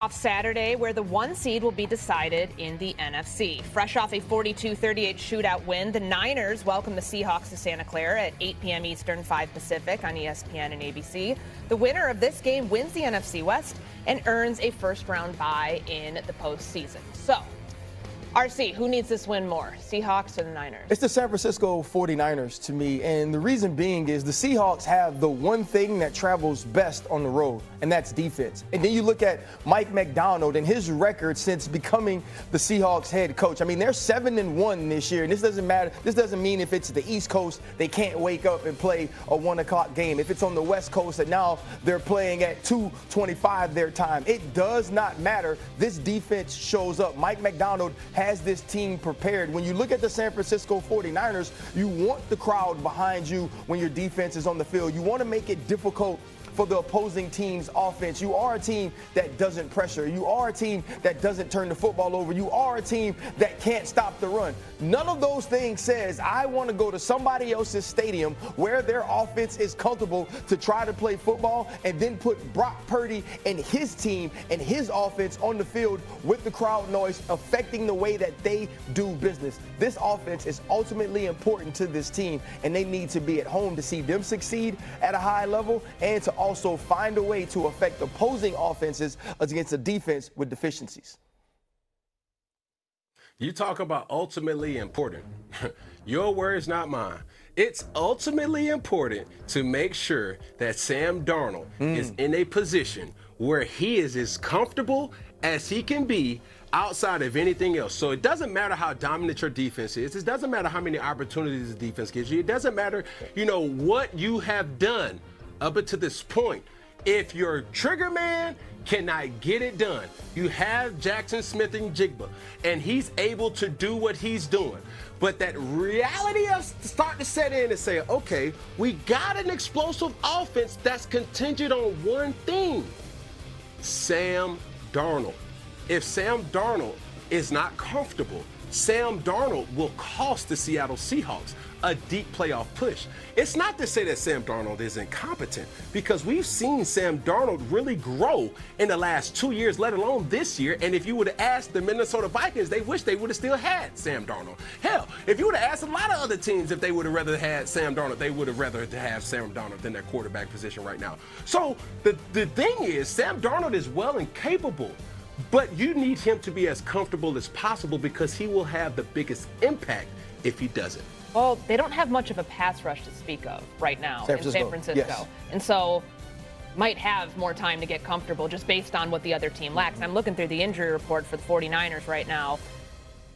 Off Saturday, where the 1 seed will be decided in the NFC. Fresh off a 42-38 shootout win, the Niners welcome the Seahawks to Santa Clara at 8 p.m. Eastern, 5 Pacific on ESPN and ABC. The winner of this game wins the NFC West and earns a first-round bye in the postseason. So, RC, who needs this win more, Seahawks or the Niners? It's the San Francisco 49ers to me, and the reason being is the Seahawks have the one thing that travels best on the road, and that's defense. And then you look at Mike Macdonald and his record since becoming the Seahawks head coach. I mean, they're 7-1 this year, and this doesn't matter. This doesn't mean if it's the East Coast, they can't wake up and play a 1 o'clock game. If it's on the West Coast and now they're playing at 2:25 their time, it does not matter. This defense shows up. Mike Macdonald has this team prepared. When you look at the San Francisco 49ers, you want the crowd behind you when your defense is on the field. You want to make it difficult for the opposing team's offense. You are a team that doesn't pressure. You are a team that doesn't turn the football over. You are a team that can't stop the run. None of those things says I want to go to somebody else's stadium where their offense is comfortable to try to play football and then put Brock Purdy and his team and his offense on the field with the crowd noise affecting the way that they do business. This offense is ultimately important to this team, and they need to be at home to see them succeed at a high level and to also find a way to affect opposing offenses against a defense with deficiencies. You talk about ultimately important. Your words, not mine. It's ultimately important to make sure that Sam Darnold is in a position where he is as comfortable as he can be outside of anything else. So it doesn't matter how dominant your defense is. It doesn't matter how many opportunities the defense gives you. It doesn't matter, what you have done up until this point. If your trigger man cannot get it done, you have Jackson Smith and Jigba, and he's able to do what he's doing. But that reality of start to set in and say, okay, we got an explosive offense that's contingent on one thing: Sam Darnold. If Sam Darnold is not comfortable, Sam Darnold will cost the Seattle Seahawks a deep playoff push. It's not to say that Sam Darnold is incompetent, because we've seen Sam Darnold really grow in the last 2 years, let alone this year. And if you would have asked the Minnesota Vikings, they wish they would have still had Sam Darnold. Hell, if you would have asked a lot of other teams if they would have rather had Sam Darnold, they would have rather have Sam Darnold than their quarterback position right now. So the thing is, Sam Darnold is well and capable, but you need him to be as comfortable as possible, because he will have the biggest impact if he doesn't. Well, they don't have much of a pass rush to speak of right now in San Francisco. Yes. And so might have more time to get comfortable just based on what the other team lacks. I'm looking through the injury report for the 49ers right now.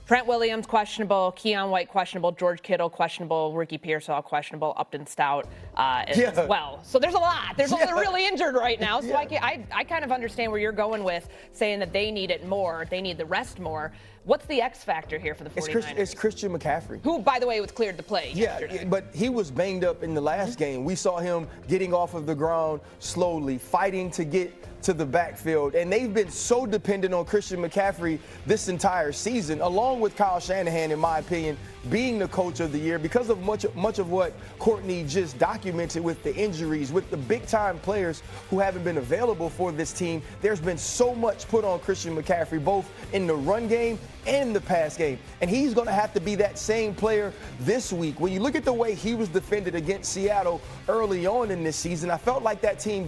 Trent Williams, questionable. Keon White, questionable. George Kittle, questionable. Ricky Pearsall, questionable. Upton Stout as well. So there's a lot. They're really injured right now. So I kind of understand where you're going with saying that they need it more. They need the rest more. What's the X factor here for the 49ers? It's Christian McCaffrey. Who, by the way, was cleared to play yesterday. But he was banged up in the last game. We saw him getting off of the ground slowly, fighting to get to the backfield. And they've been so dependent on Christian McCaffrey this entire season, along with Kyle Shanahan, in my opinion, being the coach of the year, because of much of what Courtney just documented with the injuries, with the big-time players who haven't been available for this team. There's been so much put on Christian McCaffrey, both in the run game and the pass game. And he's going to have to be that same player this week. When you look at the way he was defended against Seattle early on in this season, I felt like this team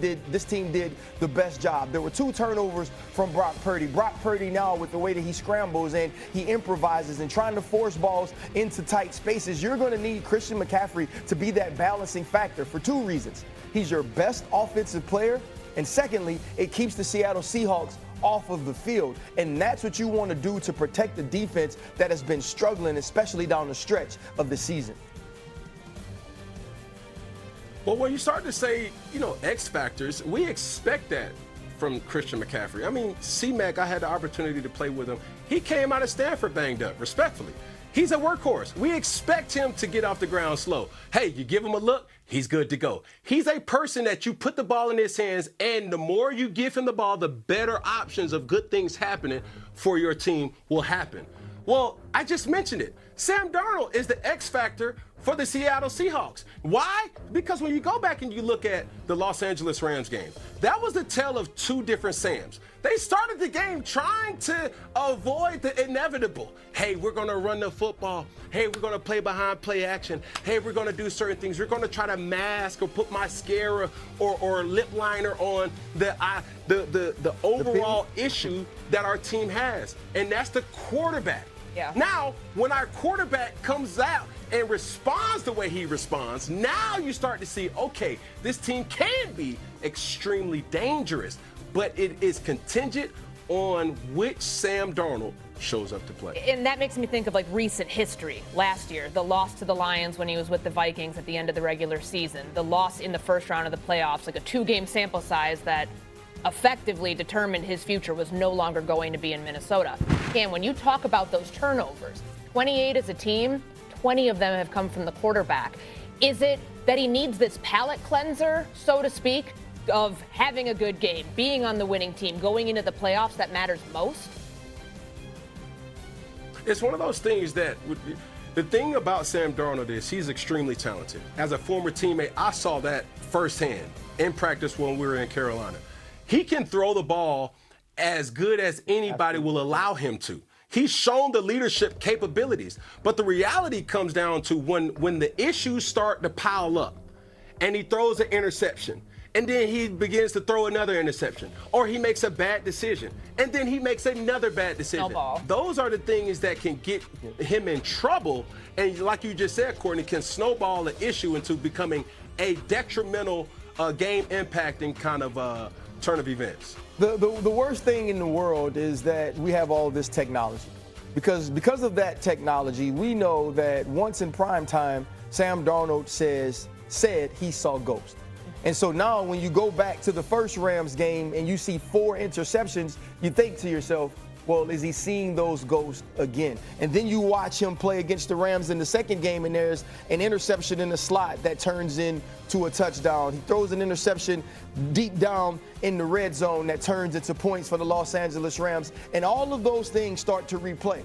did the best job. There were 2 turnovers from Brock Purdy. Brock Purdy now, with the way that he scrambles and he improvises and trying to force balls into tight spaces, you're going to need Christian McCaffrey to be that balancing factor for 2 reasons. He's your best offensive player, and secondly, it keeps the Seattle Seahawks off of the field. And that's what you want to do to protect the defense that has been struggling, especially down the stretch of the season. Well, when you start to say, X factors, we expect that from Christian McCaffrey. I mean, C-Mac, I had the opportunity to play with him. He came out of Stanford banged up, respectfully. He's a workhorse. We expect him to get off the ground slow. Hey, you give him a look, he's good to go. He's a person that you put the ball in his hands, and the more you give him the ball, the better options of good things happening for your team will happen. Well, I just mentioned it. Sam Darnold is the X factor for the Seattle Seahawks. Why? Because when you go back and you look at the Los Angeles Rams game, that was the tale of two different Sams. They started the game trying to avoid the inevitable. Hey, we're going to run the football. Hey, we're going to play behind play action. Hey, we're going to do certain things. We're going to try to mask or put mascara or lip liner on the overall issue that our team has, and that's the quarterback. Yeah. Now, when our quarterback comes out and responds the way he responds, now you start to see, okay, this team can be extremely dangerous, but it is contingent on which Sam Darnold shows up to play. And that makes me think of like recent history. Last year, the loss to the Lions when he was with the Vikings at the end of the regular season, the loss in the first round of the playoffs, like a 2-game sample size that effectively determined his future was no longer going to be in Minnesota. And when you talk about those turnovers, 28 as a team, 20 of them have come from the quarterback. Is it that he needs this palate cleanser, so to speak, of having a good game, being on the winning team, going into the playoffs that matters most? It's one of those things that the thing about Sam Darnold is he's extremely talented. As a former teammate, I saw that firsthand in practice when we were in Carolina. He can throw the ball as good as anybody will allow him to. He's shown the leadership capabilities. But the reality comes down to when the issues start to pile up and he throws an interception, and then he begins to throw another interception, or he makes a bad decision, and then he makes another bad decision. Snowball. Those are the things that can get him in trouble, and like you just said, Courtney, can snowball the issue into becoming a detrimental game-impacting kind of turn of events. The worst thing in the world is that we have all this technology. Because of that technology, we know that once in prime time, Sam Darnold said he saw ghosts. And so now when you go back to the first Rams game and you see 4 interceptions, you think to yourself, well, is he seeing those ghosts again? And then you watch him play against the Rams in the second game, and there's an interception in the slot that turns into a touchdown. He throws an interception deep down in the red zone that turns into points for the Los Angeles Rams. And all of those things start to replay.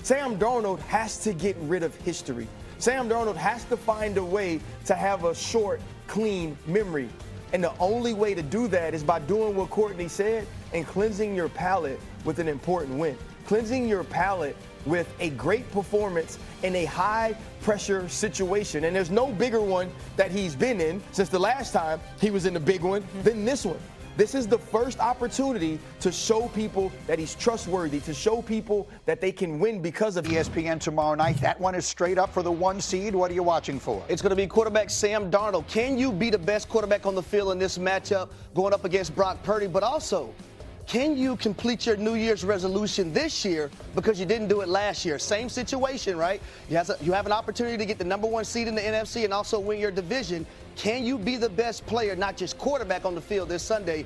Sam Darnold has to get rid of history. Sam Darnold has to find a way to have a short, clean memory. And the only way to do that is by doing what Courtney said and cleansing your palate with an important win. Cleansing your palate with a great performance in a high-pressure situation. And there's no bigger one that he's been in since the last time he was in the big one than this one. This is the first opportunity to show people that he's trustworthy, to show people that they can win because of ESPN tomorrow night. That one is straight up for the 1 seed. What are you watching for? It's going to be quarterback Sam Darnold. Can you be the best quarterback on the field in this matchup going up against Brock Purdy? But also, can you complete your New Year's resolution this year because you didn't do it last year? Same situation, right? You have an opportunity to get the #1 seed in the NFC and also win your division. Can you be the best player, not just quarterback on the field this Sunday